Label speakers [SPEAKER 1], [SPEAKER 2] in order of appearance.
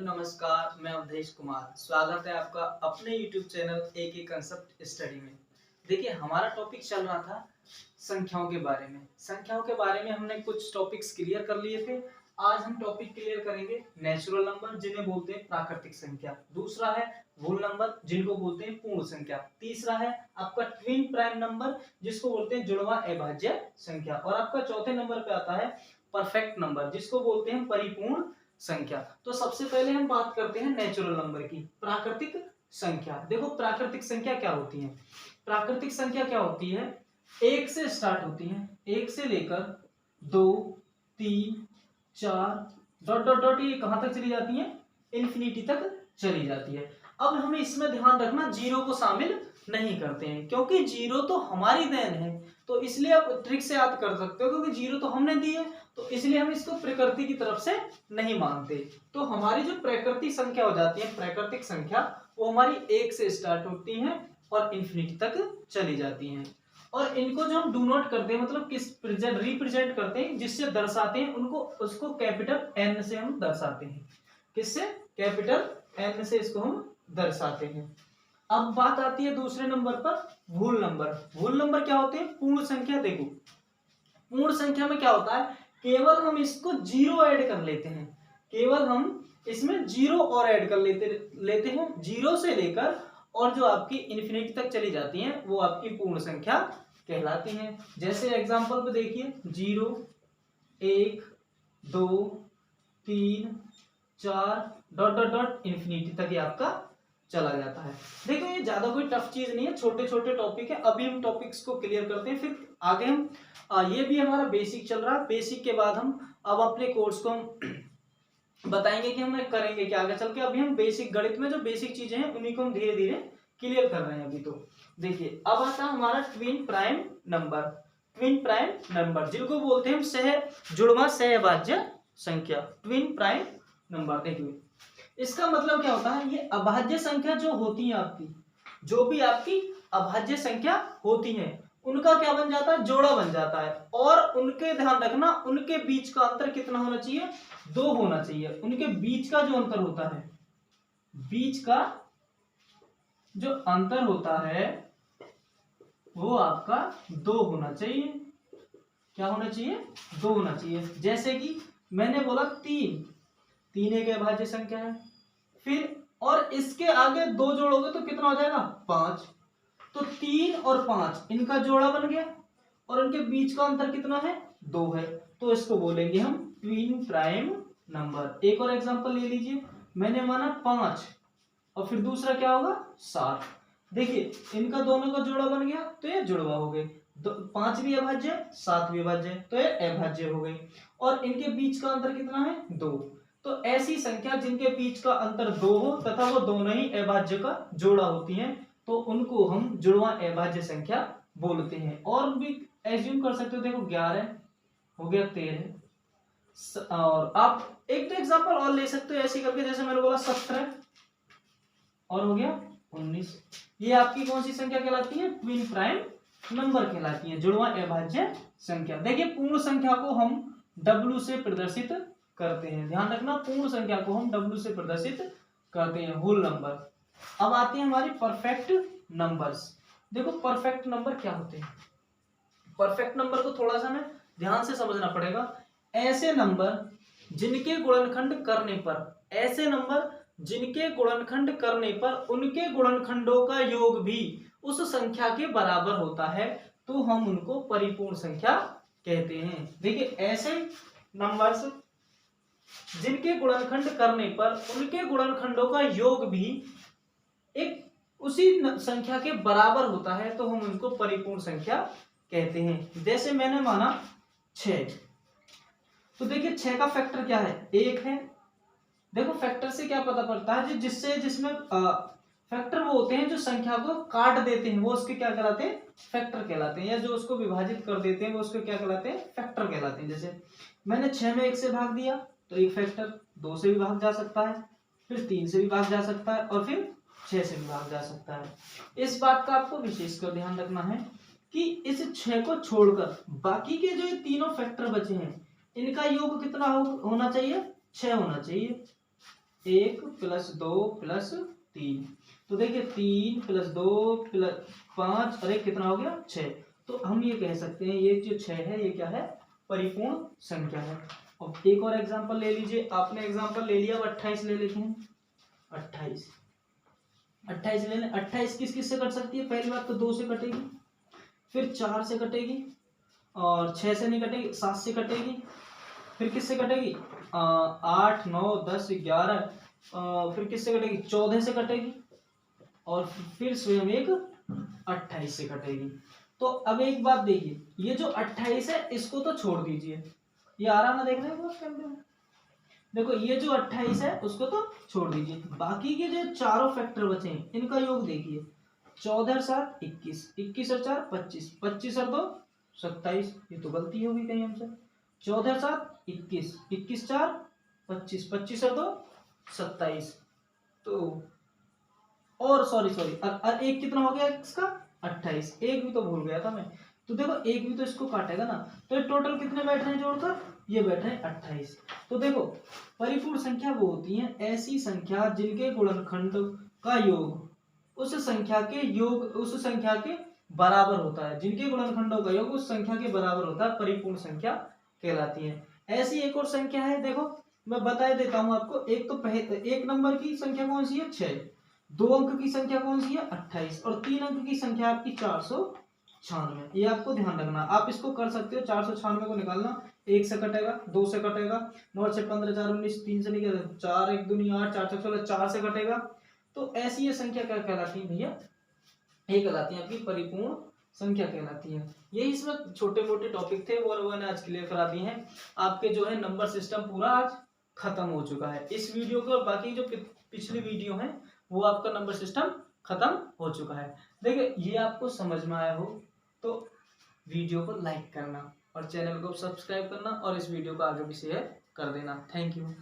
[SPEAKER 1] नमस्कार, मैं अवधेश कुमार। स्वागत है आपका अपने YouTube चैनल एक कंसेप्ट स्टडी में। देखिए, हमारा टॉपिक चल रहा था संख्याओं के बारे में। संख्याओं के बारे में हमने कुछ टॉपिक्स क्लियर कर लिए थे। आज हम टॉपिक क्लियर करेंगे नेचुरल नंबर, जिन्हें बोलते हैं प्राकृतिक संख्या। दूसरा है होल नंबर, जिनको बोलते हैं पूर्ण संख्या। तीसरा है आपका ट्विन प्राइम नंबर, जिसको बोलते हैं जुड़वा अभाज्य संख्या। और आपका चौथे नंबर पे आता है परफेक्ट नंबर, जिसको बोलते हैं परिपूर्ण संख्या। तो सबसे पहले हम बात करते हैं नेचुरल नंबर की, प्राकृतिक संख्या। देखो, प्राकृतिक संख्या क्या होती है? प्राकृतिक संख्या क्या होती है? एक से स्टार्ट होती है, एक से लेकर 2, 3, 4 डॉट डॉट डॉट, ये कहां तक चली जाती है? इन्फिनिटी तक चली जाती है। अब हमें इसमें ध्यान रखना, जीरो को शामिल नहीं करते हैं, क्योंकि जीरो तो हमारी देन है। तो इसलिए आप ट्रिक से याद कर सकते हो, क्योंकि जीरो तो हमने दी है, तो इसलिए हम इसको प्रकृति की तरफ से नहीं मानते। तो हमारी जो प्राकृतिक संख्या हो जाती है, प्राकृतिक संख्या, वो हमारी एक से स्टार्ट होती है और इन्फिनिटी तक चली जाती हैं। और इनको जो हम डू नॉट करते हैं, मतलब किस रिप्रेजेंट करते हैं, जिससे दर्शाते हैं उनको, उसको कैपिटल एन से हम दर्शाते हैं। किससे? कैपिटल एन से इसको हम दर्शाते हैं। अब बात आती है दूसरे नंबर पर, होल नंबर। होल नंबर क्या होते हैं? पूर्ण संख्या। देखो, पूर्ण संख्या में क्या होता है? केवल हम इसको जीरो ऐड कर लेते हैं, केवल हम इसमें जीरो और ऐड कर लेते हैं। जीरो से लेकर और जो आपकी इन्फिनिटी तक चली जाती हैं, वो आपकी पूर्ण संख्या कहलाती हैं। जैसे एग्जांपल पे देखिए, 0, 1, 2, 3, 4 डॉट डॉट डॉट इन्फिनिटी तक ये आपका चला जाता है। देखो, ये ज्यादा कोई टफ चीज नहीं है, छोटे छोटे टॉपिक है। अभी हम टॉपिक्स को क्लियर करते हैं, फिर आगे हम ये भी हमारा बेसिक चल रहा है। बेसिक के बाद हम अब अपने कोर्स को हम बताएंगे कि हम करेंगे क्या आगे चल के। अभी हम बेसिक गणित में जो बेसिक चीजें हैं, उन्हीं को हम धीरे धीरे क्लियर कर रहे हैं अभी। तो देखिए, अब आता है हमारा twin prime number. Twin prime number, जिनको बोलते हैं हम सह जुड़वा सहभाज्य संख्या, ट्विन प्राइम नंबर। देखिए, इसका मतलब क्या होता है? ये अभाज्य संख्या जो होती है आपकी, जो भी आपकी अभाज्य संख्या होती है, उनका क्या बन जाता है? जोड़ा बन जाता है। और उनके, ध्यान रखना, उनके बीच का अंतर कितना होना चाहिए? 2 होना चाहिए। उनके बीच का जो अंतर होता है, बीच का जो अंतर होता है, वो आपका 2 होना चाहिए। क्या होना चाहिए? 2 होना चाहिए। जैसे कि मैंने बोला 3 एक अभाज्य संख्या है, फिर और इसके आगे 2 जोड़ोगे तो कितना हो जाएगा? 5। तो 3 और 5 इनका जोड़ा बन गया, और उनके बीच का अंतर कितना है? 2 है। तो इसको बोलेंगे हम ट्विन प्राइम नंबर। एक और एग्जांपल ले लीजिए, मैंने माना 5 और फिर दूसरा क्या होगा? 7। देखिए, इनका दोनों का जोड़ा बन गया, तो ये जुड़वा हो गए। 5 भी अभाज्य है, 7 भी अभाज्य है, तो ये अभाज्य हो गए। और इनके बीच का अंतर कितना है? 2। तो ऐसी संख्या जिनके बीच का अंतर 2 हो तथा वो दोनों ही अभाज्य का जोड़ा होती हैं, तो उनको हम जुड़वा अभाज्य संख्या बोलते हैं। और भी एज्यूम कर सकते हो, देखो 11 हो गया, 13, और आप एक तो एग्जांपल और ले सकते हो ऐसे करके, जैसे मैंने बोला 17 और हो गया 19। ये आपकी कौन सी संख्या कहलाती है? ट्विन प्राइम नंबर कहलाती है, जुड़वा अभाज्य संख्या। देखिए, पूर्ण संख्या को हम W से प्रदर्शित करते हैं। ध्यान रखना, पूर्ण संख्या को हम W से प्रदर्शित करते हैं, होल नंबर। अब आते हैं हमारे परफेक्ट नंबर्स। देखो, परफेक्ट नंबर क्या होते हैं? परफेक्ट नंबर को थोड़ा सा हमें ध्यान से समझना पड़ेगा। ऐसे नंबर जिनके गुणनखंड करने पर, ऐसे नंबर जिनके गुणनखंड करने पर उनके गुणनखंडों का योग भी उस संख्या के बराबर होता है, तो हम उनको परिपूर्ण संख्या कहते हैं। देखिए, ऐसे नंबर्स जिनके गुणनखंड करने पर उनके गुणनखंडों का योग भी एक उसी संख्या के बराबर होता है, तो हम उनको परिपूर्ण संख्या कहते हैं। जैसे मैंने माना 6, तो देखिए 6 का फैक्टर क्या है? 1 है। देखो, फैक्टर से क्या पता पड़ता है? जिसमें फैक्टर वो होते हैं जो संख्या को काट देते हैं, वो उसके क्या कहलाते हैं? फैक्टर कहलाते हैं। या जो उसको विभाजित कर देते हैं, वो उसको क्या कहलाते हैं? फैक्टर कहलाते हैं। जैसे मैंने 6 में 1 से भाग दिया, तो एक फैक्टर। 2 से भी भाग जा सकता है, फिर 3 से भी भाग जा सकता है, और फिर 6 से भी भाग जा सकता है। इस बात का आपको विशेषकर ध्यान रखना है कि इस 6 को छोड़कर बाकी के जो ये तीनों फैक्टर बचे हैं, इनका योग कितना होना चाहिए? 6 होना चाहिए। 1 प्लस 2 प्लस 3। तो देखिए 3 प्लस 2 प्लस 5 और 1 कितना हो गया 6। तो हम ये कह सकते हैं ये जो 6 है ये क्या है, परिपूर्ण संख्या है। अब एक और एग्जांपल ले लीजिए, आपने एग्जांपल ले लिया, अब 28 ले लेते हैं। 28 28 ले लें। 28 किस किस से कट सकती है, पहली बात तो 2 से कटेगी, फिर 4 से कटेगी, और 6 से नहीं कटेगी, 7 से कटेगी, फिर किससे कटेगी 8 9 10 11, फिर किससे कटेगी 14 से कटेगी, और फिर स्वयं एक 28 से कटेगी। तो अब एक बात देखिए, ये जो 28 है इसको तो छोड़ दीजिए, ये आ रहा ना, देख रहे हैं आप कैमरे में, देखो ये जो 28 है उसको तो छोड़ दीजिए, बाकी के जो चारों फैक्टर बचे हैं इनका योग देखिए। 14 और 7 21, 21 और 4 25, 25 और 2 27, ये तो गलती होगी कहीं हमसे। 14 और 7 21, 21 4 25, 25 और 2 27। तो और सॉरी और एक कितना हो गया इसका 28, एक भी तो भूल गया था मैं। तो देखो एक भी तो इसको काटेगा ना, तो ये टोटल कितने बैठ रहे हैं जोड़कर, ये बैठ रहे हैं 28। तो देखो परिपूर्ण संख्या वो होती है ऐसी संख्या जिनके गुणनखंड का योग उस संख्या के बराबर होता है, जिनके गुणनखंडों का योग उस संख्या के बराबर होता है, परिपूर्ण संख्या कहलाती है। ऐसी एक और संख्या है, देखो मैं बता देता हूं आपको। एक तो एक नंबर की संख्या कौन सी है 6, 2 अंक की संख्या कौन सी है 28, और 3 अंक की संख्या आपकी 496। ये आपको ध्यान रखना, आप इसको कर सकते हो। 496 को निकालना, 1 से कटेगा, 2 से कटेगा, 9 से 15 4 19, 3 से निकलेगा, 4 1 2 8 4 4 16, 4 से कटेगा। तो ऐसी ये संख्या क्या कहलाती है भैया, ये कहलाती है आपकी परिपूर्ण संख्या कहलाती है। यही इसमें छोटे मोटे टॉपिक थे वो मैंने आज क्लियर करा दिए हैं। आपके जो है नंबर सिस्टम पूरा आज खत्म हो चुका है। इस वीडियो को और बाकी जो पिछली वीडियो है वो आपका नंबर सिस्टम खत्म हो चुका है। देखिए ये आपको समझ में आया हो तो वीडियो को लाइक करना और चैनल को सब्सक्राइब करना और इस वीडियो को आगे भी शेयर कर देना। Thank you.